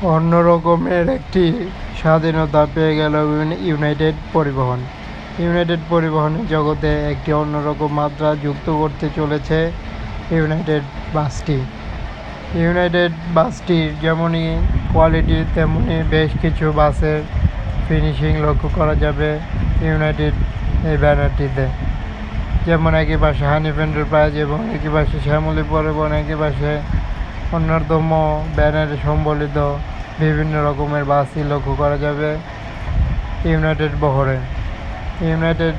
অন্য রকমের একটি স্বাধীনতা পেয়ে গেল ইউনাইটেড পরিবহন। ইউনাইটেড পরিবহনের জগতে একটি অন্যরকম মাত্রা যুক্ত করতে চলেছে ইউনাইটেড বাসটি। ইউনাইটেড বাসটির যেমনই কোয়ালিটি তেমনি বেশ কিছু বাসের ফিনিশিং লক্ষ্য করা যাবে ইউনাইটেড এই ব্যানারটিতে। যেমন একই পাশে হানিফ এন্টারপ্রাইজ এবং একই পাশে শ্যামলী পরিবহন, একই পাশে অন্যতম ব্যানারে সম্বলিত বিভিন্ন রকমের বাসই লক্ষ্য করা যাবে ইউনাইটেড বহরে। ইউনাইটেড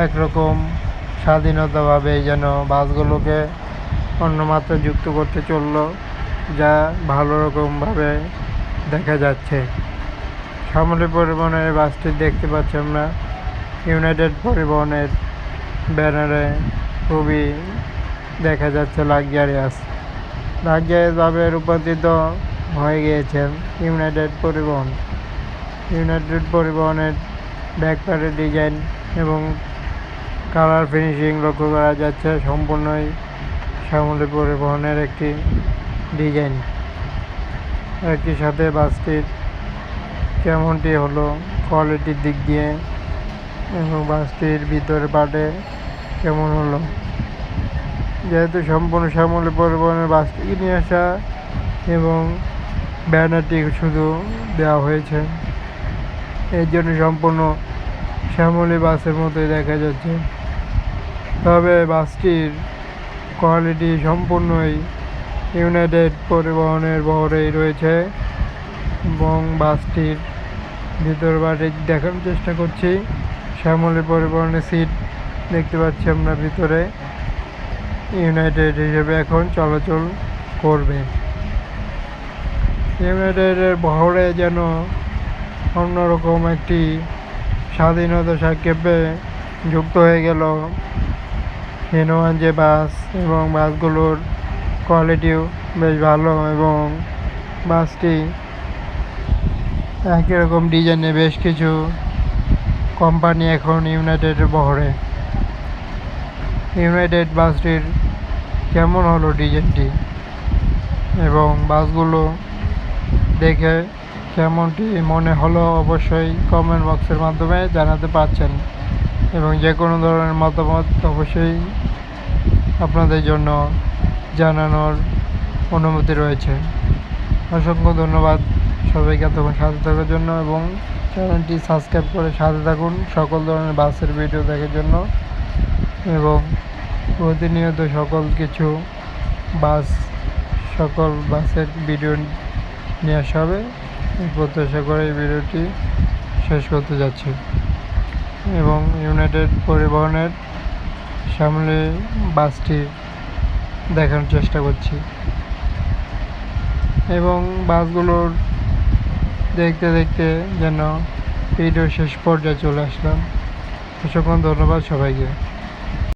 একরকম স্বাধীনতাভাবে যেন বাসগুলোকে অন্য মাত্রা যুক্ত করতে চলল, যা ভালো রকমভাবে দেখা যাচ্ছে। শ্যামলী পরিবহনের বাসটি দেখতে পাচ্ছি আমরা ইউনাইটেড পরিবহনের ব্যানারে খুবই দেখা যাচ্ছে লাক্সারিয়াসভাবে রূপান্তরিত হয়ে গিয়েছেন ইউনাইটেড পরিবহন। ইউনাইটেড পরিবহনের ব্যাকপ্যাডের ডিজাইন এবং কালার ফিনিশিং লক্ষ্য করা যাচ্ছে সম্পূর্ণই শ্যামলী পরিবহনের একটি ডিজাইন। একই সাথে বাসটির কেমনটি হলো কোয়ালিটির দিক দিয়ে এবং বাসটির ভিতরে পার্টে কেমন হলো, যেহেতু সম্পূর্ণ শ্যামলী পরিবহনের বাসটিকে নিয়ে আসা এবং ব্যানারটি শুধু দেওয়া হয়েছে, এর জন্য সম্পূর্ণ শ্যামলী বাসের মতোই দেখা যাচ্ছে। তবে বাসটির কোয়ালিটি সম্পূর্ণই ইউনাইটেড পরিবহনের বহরেই রয়েছে এবং বাসটির ভিতর বাড়ি দেখানোর চেষ্টা করছি। শ্যামলী পরিবহনের সিট দেখতে পাচ্ছি আমরা ভিতরে ইউনাইটেড হিসেবে এখন চলাচল করবে। ইউনাইটেডের বহরে যেন অন্যরকম একটি স্বাধীনতা সাক্ষেপে যুক্ত হয়ে গেল হিনোয়ানজে বাস এবং বাসগুলোর কোয়ালিটিও বেশ ভালো এবং বাসটি একই রকম ডিজাইনে বেশ কিছু কোম্পানি এখন ইউনাইটেডের বহরে। ইউনাইটেড বাসটির কেমন হলো ডিজাইনটি এবং বাসগুলো দেখে কেমনটি মনে হলো অবশ্যই কমেন্ট বক্সের মাধ্যমে জানাতে পারছেন এবং যে কোনো ধরনের মতামত অবশ্যই আপনাদের জন্য জানানোর অনুমতি রয়েছে। অসংখ্য ধন্যবাদ সবাইকে এতক্ষণ সাথে থাকার জন্য এবং চ্যানেলটি সাবস্ক্রাইব করে সাথে থাকুন সকল ধরনের বাসের ভিডিও দেখার জন্য এবং প্রতিনিয়ত সকল বাসের ভিডিও নিয়ে আসা হবে প্রত্যাশা করে এই ভিডিওটি শেষ করতে যাচ্ছি এবং ইউনাইটেড পরিবহনের সামনে বাসটি দেখানোর চেষ্টা করছি এবং বাসগুলোর দেখতে দেখতে যেন ভিডিও শেষ পর্যায়ে চলে আসলাম। অসংখ্য ধন্যবাদ সবাইকে।